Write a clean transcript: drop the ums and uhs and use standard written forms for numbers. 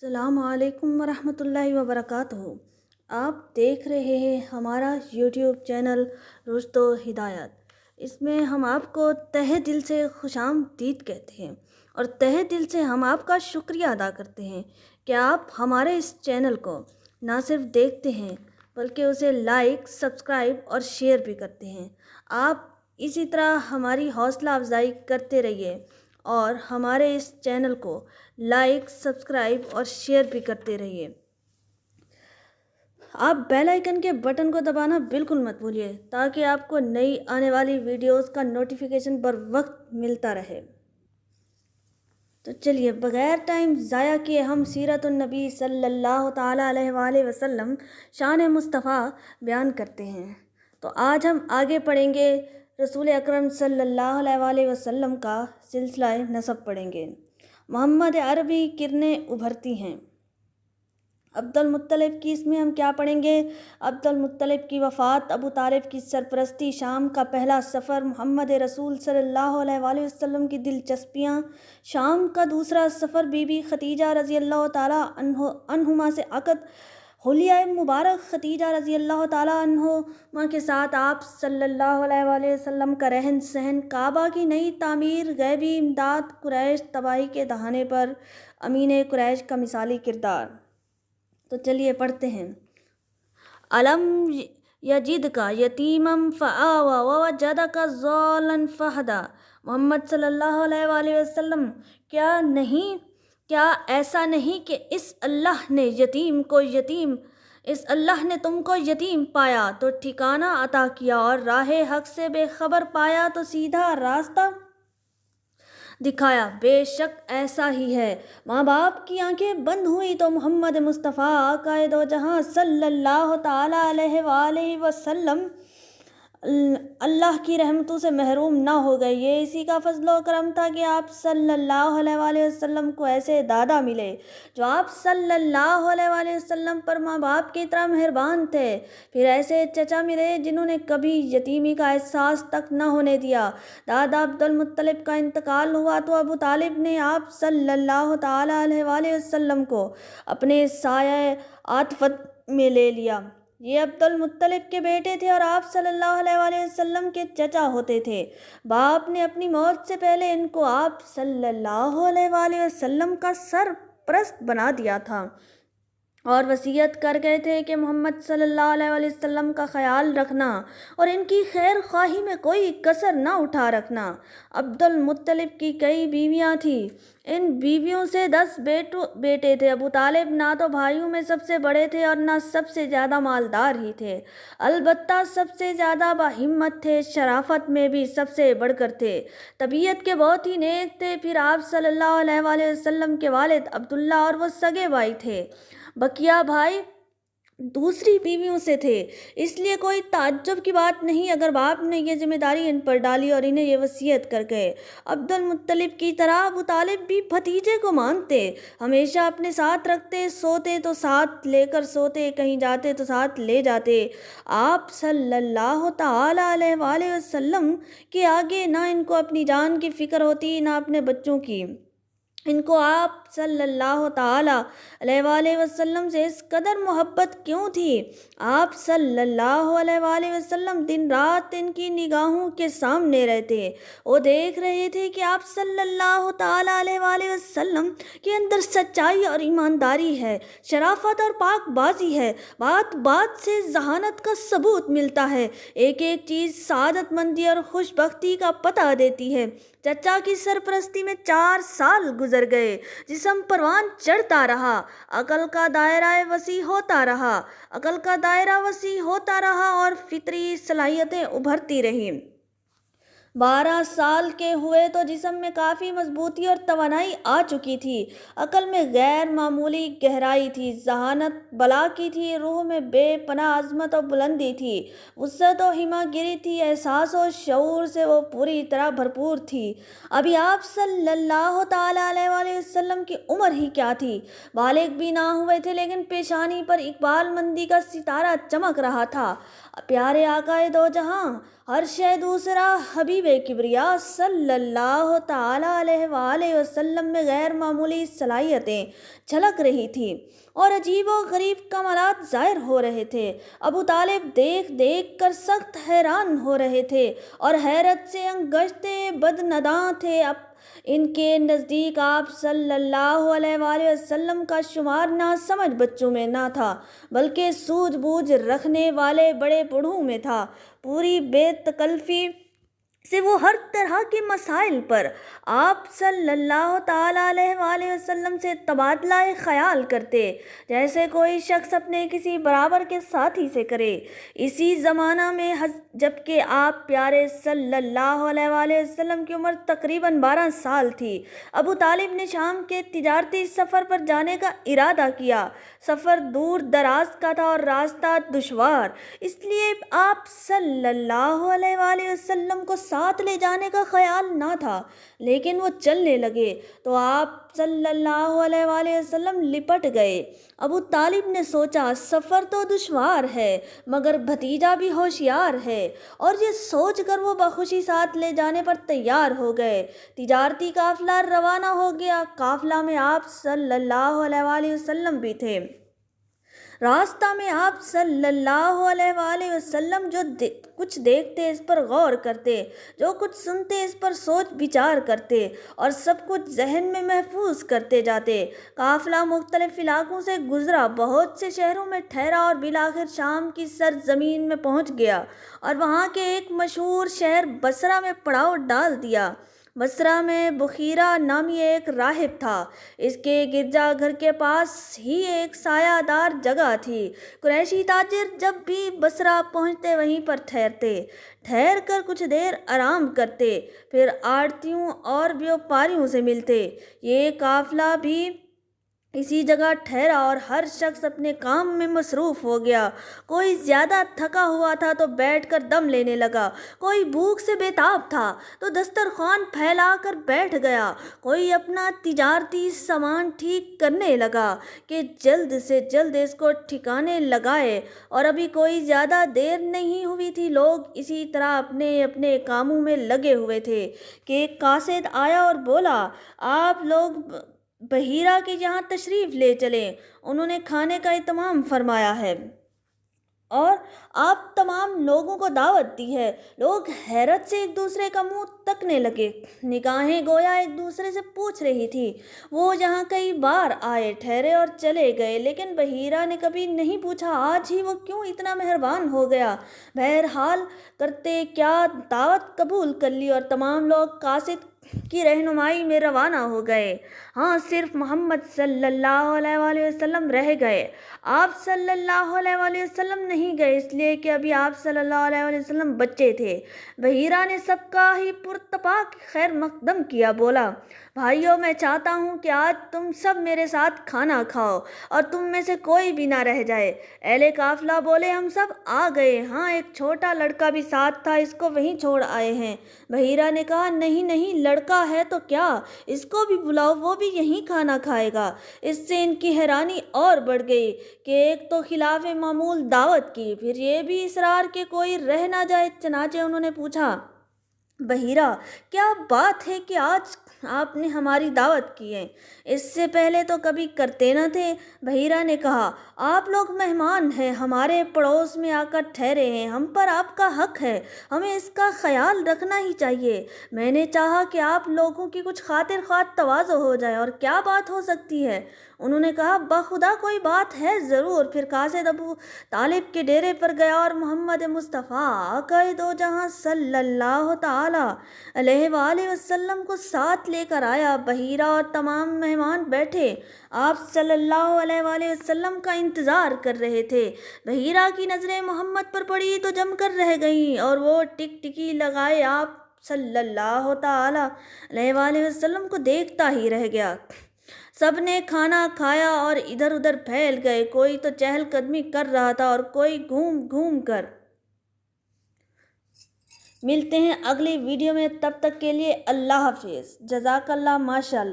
السلام علیکم ورحمۃ اللہ وبرکاتہ۔ آپ دیکھ رہے ہیں ہمارا یوٹیوب چینل رشد و ہدایت۔ اس میں ہم آپ کو تہہ دل سے خوش آمدید کہتے ہیں اور تہہ دل سے ہم آپ کا شکریہ ادا کرتے ہیں کہ آپ ہمارے اس چینل کو نہ صرف دیکھتے ہیں بلکہ اسے لائک، سبسکرائب اور شیئر بھی کرتے ہیں۔ آپ اسی طرح ہماری حوصلہ افزائی کرتے رہیے اور ہمارے اس چینل کو لائک، سبسکرائب اور شیئر بھی کرتے رہیے۔ آپ بیل آئیکن کے بٹن کو دبانا بالکل مت بھولیے تاکہ آپ کو نئی آنے والی ویڈیوز کا نوٹیفیکیشن بر وقت ملتا رہے۔ تو چلیے بغیر ٹائم ضائع کیے ہم سیرت النبی صلی اللہ تعالیٰ علیہ وآلہ وسلم شان مصطفیٰ بیان کرتے ہیں۔ تو آج ہم آگے پڑھیں گے، رسول اکرم صلی اللہ علیہ وآلہ وسلم کا سلسلہ نسب پڑھیں گے۔ محمد عربی کرنیں ابھرتی ہیں۔ عبد المطلب کی اس میں ہم کیا پڑھیں گے؟ عبد المطلب کی وفات، ابو طالب کی سرپرستی، شام کا پہلا سفر، محمد رسول صلی اللہ علیہ وآلہ وسلم کی دلچسپیاں، شام کا دوسرا سفر، بی بی خدیجہ رضی اللہ تعالیٰ عنہما سے عقد، حلیہ مبارک خدیجہ رضی اللہ تعالیٰ عنہما کے ساتھ آپ صلی اللہ علیہ وآلہ وسلم کا رہن سہن، کعبہ کی نئی تعمیر، غیبی امداد، قریش تباہی کے دہانے پر امین قریش کا مثالی کردار۔ تو چلیے پڑھتے ہیں۔ علم یجدک یتیما فآوی ووجدک ضالا فہدی۔ محمد صلی اللہ علیہ وآلہ وسلم کیا ایسا نہیں کہ اس اللہ نے تم کو یتیم پایا تو ٹھکانہ عطا کیا، اور راہ حق سے بے خبر پایا تو سیدھا راستہ دکھایا۔ بے شک ایسا ہی ہے۔ ماں باپ کی آنکھیں بند ہوئی تو محمد مصطفیٰ آقائے دو جہاں صلی اللہ تعالیٰ علیہ وآلہ وسلم اللہ کی رحمتوں سے محروم نہ ہو گئے۔ یہ اسی کا فضل و کرم تھا کہ آپ صلی اللہ علیہ وآلہ وسلم کو ایسے دادا ملے جو آپ صلی اللہ علیہ وآلہ وسلم پر ماں باپ کی طرح مہربان تھے، پھر ایسے چچا ملے جنہوں نے کبھی یتیمی کا احساس تک نہ ہونے دیا۔ دادا عبد المطلب کا انتقال ہوا تو ابو طالب نے آپ صلی اللہ تعالیٰ علیہ وآلہ وسلم کو اپنے سایہ عاطفت میں لے لیا۔ یہ عبد المطلب کے بیٹے تھے اور آپ صلی اللہ علیہ وآلہ وسلم کے چچا ہوتے تھے۔ باپ نے اپنی موت سے پہلے ان کو آپ صلی اللہ علیہ وآلہ وسلم کا سرپرست بنا دیا تھا اور وصیت کر گئے تھے کہ محمد صلی اللہ علیہ وآلہ وسلم کا خیال رکھنا اور ان کی خیر خواہی میں کوئی کسر نہ اٹھا رکھنا۔ عبد المطلب کی کئی بیویاں تھیں، ان بیویوں سے 10 بیٹے تھے۔ ابو طالب نہ تو بھائیوں میں سب سے بڑے تھے اور نہ سب سے زیادہ مالدار ہی تھے، البتہ سب سے زیادہ باہمت تھے، شرافت میں بھی سب سے بڑھ کر تھے، طبیعت کے بہت ہی نیک تھے۔ پھر آپ صلی اللہ علیہ وآلہ وسلم کے والد عبداللہ اور وہ سگے بھائی تھے۔ بقیہ بھائی دوسری بیویوں سے تھے، اس لیے کوئی تعجب کی بات نہیں اگر باپ نے یہ ذمہ داری ان پر ڈالی اور انہیں یہ وصیت کر گئے۔ عبد المطلب کی طرح ابو طالب بھی بھتیجے کو مانتے، ہمیشہ اپنے ساتھ رکھتے، سوتے تو ساتھ لے کر سوتے، کہیں جاتے تو ساتھ لے جاتے۔ آپ صلی اللہ تعالیٰ علیہ وآلہ وسلم کے آگے نہ ان کو اپنی جان کی فکر ہوتی نہ اپنے بچوں کی۔ ان کو آپ صلی اللہ تعالیٰ علیہ وآلہ وسلم سے اس قدر محبت کیوں تھی؟ آپ صلی اللہ علیہ وآلہ وسلم دن رات ان کی نگاہوں کے سامنے رہتے، وہ دیکھ رہے تھے کہ آپ صلی اللہ تعالیٰ علیہ وآلہ وسلم کے اندر سچائی اور ایمانداری ہے، شرافت اور پاک بازی ہے، بات بات سے ذہانت کا ثبوت ملتا ہے، ایک ایک چیز سعادت مندی اور خوش بختی کا پتہ دیتی ہے۔ چچا کی سرپرستی میں 4 سال گزر گئے، جسم پروان چڑھتا رہا، عقل کا دائرہ وسیع ہوتا رہا اور فطری صلاحیتیں ابھرتی رہیں۔ 12 سال کے ہوئے تو جسم میں کافی مضبوطی اور توانائی آ چکی تھی، عقل میں غیر معمولی گہرائی تھی، ذہانت بالا کی تھی، روح میں بے پناہ عظمت و بلندی تھی، وسعت و ہمہ گیری تھی، احساس و شعور سے وہ پوری طرح بھرپور تھی۔ ابھی آپ صلی اللہ تعالیٰ علیہ وآلہ وسلم کی عمر ہی کیا تھی، بالغ بھی نہ ہوئے تھے، لیکن پیشانی پر اقبال مندی کا ستارہ چمک رہا تھا۔ پیارے آقائے دو جہاں، ہر شے دوسرا، حبیب حبیب کبریا صلی اللہ تعالیٰ علیہ وآلہ وسلم میں غیر معمولی صلاحیتیں جھلک رہی تھیں اور عجیب و غریب کمالات ظاہر ہو رہے تھے۔ ابو طالب دیکھ دیکھ کر سخت حیران ہو رہے تھے اور حیرت سے انگشتے بدنداں تھے۔ اب ان کے نزدیک آپ صلی اللہ علیہ وآلہ وسلم کا شمار ناسمجھ بچوں میں نہ تھا بلکہ سوجھ بوجھ رکھنے والے بڑے بوڑھوں میں تھا۔ پوری بے تکلفی سے وہ ہر طرح کے مسائل پر آپ صلی اللہ تعالیٰ علیہ وآلہ وسلم سے تبادلہ خیال کرتے جیسے کوئی شخص اپنے کسی برابر کے ساتھی سے کرے۔ اسی زمانہ میں جبکہ آپ پیارے صلی اللہ علیہ وآلہ وسلم کی عمر تقریباً 12 سال تھی، ابو طالب نے شام کے تجارتی سفر پر جانے کا ارادہ کیا۔ سفر دور دراز کا تھا اور راستہ دشوار، اس لیے آپ صلی اللہ علیہ وآلہ وسلم کو ساتھ لے جانے کا خیال نہ تھا، لیکن وہ چلنے لگے تو آپ صلی اللہ علیہ وآلہ وسلم لپٹ گئے۔ ابو طالب نے سوچا سفر تو دشوار ہے مگر بھتیجا بھی ہوشیار ہے، اور یہ سوچ کر وہ بخوشی ساتھ لے جانے پر تیار ہو گئے۔ تجارتی قافلہ روانہ ہو گیا۔ قافلہ میں آپ صلی اللہ علیہ وآلہ وسلم بھی تھے۔ راستہ میں آپ صلی اللہ علیہ وآلہ وسلم جو کچھ دیکھتے اس پر غور کرتے، جو کچھ سنتے اس پر سوچ بچار کرتے اور سب کچھ ذہن میں محفوظ کرتے جاتے۔ قافلہ مختلف علاقوں سے گزرا، بہت سے شہروں میں ٹھہرا اور بالآخر شام کی سرزمین میں پہنچ گیا اور وہاں کے ایک مشہور شہر بصرہ میں پڑاؤ ڈال دیا۔ بصرہ میں بخیرہ نامی ایک راہب تھا۔ اس کے گرجا گھر کے پاس ہی ایک سایہ دار جگہ تھی۔ قریشی تاجر جب بھی بصرہ پہنچتے وہیں پر ٹھہر کر کچھ دیر آرام کرتے، پھر آڑتیوں اور بیوپاریوں سے ملتے۔ یہ قافلہ بھی اسی جگہ ٹھہرا اور ہر شخص اپنے کام میں مصروف ہو گیا۔ کوئی زیادہ تھکا ہوا تھا تو بیٹھ کر دم لینے لگا، کوئی بھوک سے بے تاب تھا تو دسترخوان پھیلا کر بیٹھ گیا، کوئی اپنا تجارتی سامان ٹھیک کرنے لگا کہ جلد سے جلد اس کو ٹھکانے لگائے، اور ابھی کوئی زیادہ دیر نہیں ہوئی تھی، لوگ اسی طرح اپنے اپنے کاموں میں لگے ہوئے تھے کہ ایک قاصد آیا اور بولا، آپ لوگ بحیرہ کے یہاں تشریف لے چلیں، انہوں نے کھانے کا اہتمام فرمایا ہے اور آپ تمام لوگوں کو دعوت دی ہے۔ لوگ حیرت سے ایک دوسرے کا منہ تکنے لگے، نگاہیں گویا ایک دوسرے سے پوچھ رہی تھی۔ وہ یہاں کئی بار آئے، ٹھہرے اور چلے گئے، لیکن بحیرہ نے کبھی نہیں پوچھا آج ہی وہ کیوں اتنا مہربان ہو گیا۔ بہرحال کرتے کیا، دعوت قبول کر لی اور تمام لوگ قاصد کی رہنمائی میں روانہ ہو گئے۔ ہاں، صرف محمد صلی اللہ علیہ وآلہ وسلم رہ گئے۔ آپ صلی اللہ علیہ وآلہ وسلم نہیں گئے، اس لیے کہ ابھی آپ صلی اللہ علیہ وآلہ وسلم بچے تھے۔ بحیرہ نے سب کا ہی پرتپاک خیر مقدم کیا، بولا، بھائیو، میں چاہتا ہوں کہ آج تم سب میرے ساتھ کھانا کھاؤ اور تم میں سے کوئی بھی نہ رہ جائے۔ اہل قافلہ بولے، ہم سب آ گئے، ہاں ایک چھوٹا لڑکا بھی ساتھ تھا، اس کو وہیں چھوڑ آئے ہیں۔ بحیرہ نے کہا، نہیں نہیں، لڑکا ہے تو کیا، اس کو بھی بلاؤ، وہ بھی یہیں کھانا کھائے گا۔ اس سے ان کی حیرانی اور بڑھ گئی کہ ایک تو خلاف معمول دعوت کی، پھر یہ بھی اصرار کہ کوئی رہ نہ جائے۔ چنانچہ انہوں نے پوچھا، بحیرہ، کیا بات ہے کہ آج آپ نے ہماری دعوت کی ہے؟ اس سے پہلے تو کبھی کرتے نہ تھے۔ بحیرہ نے کہا، آپ لوگ مہمان ہیں، ہمارے پڑوس میں آ کر ٹھہرے ہیں، ہم پر آپ کا حق ہے، ہمیں اس کا خیال رکھنا ہی چاہیے۔ میں نے چاہا کہ آپ لوگوں کی کچھ خاطر خواہ تواضع ہو جائے، اور کیا بات ہو سکتی ہے؟ انہوں نے کہا، بخدا کوئی بات ہے ضرور۔ پھر قاصد ابو طالب کے ڈیرے پر گیا اور محمد مصطفیٰ آقا دو جہاں صلی اللہ تعالیٰ علیہ وآلہ وسلم کو ساتھ لے کر آیا۔ بحیرہ اور تمام مہمان بیٹھے آپ صلی اللہ علیہ وآلہ وسلم کا انتظار کر رہے تھے۔ بحیرہ کی نظریں محمد پر پڑی تو جم کر رہ گئیں اور وہ ٹک ٹکی لگائے آپ صلی اللہ تعالیٰ علیہ وآلہ وسلم کو دیکھتا ہی رہ گیا۔ سب نے کھانا کھایا اور ادھر ادھر پھیل گئے، کوئی تو چہل قدمی کر رہا تھا اور کوئی گھوم گھوم کر۔ ملتے ہیں اگلی ویڈیو میں، تب تک کے لیے اللہ حافظ، جزاک اللہ، ماشاء اللہ۔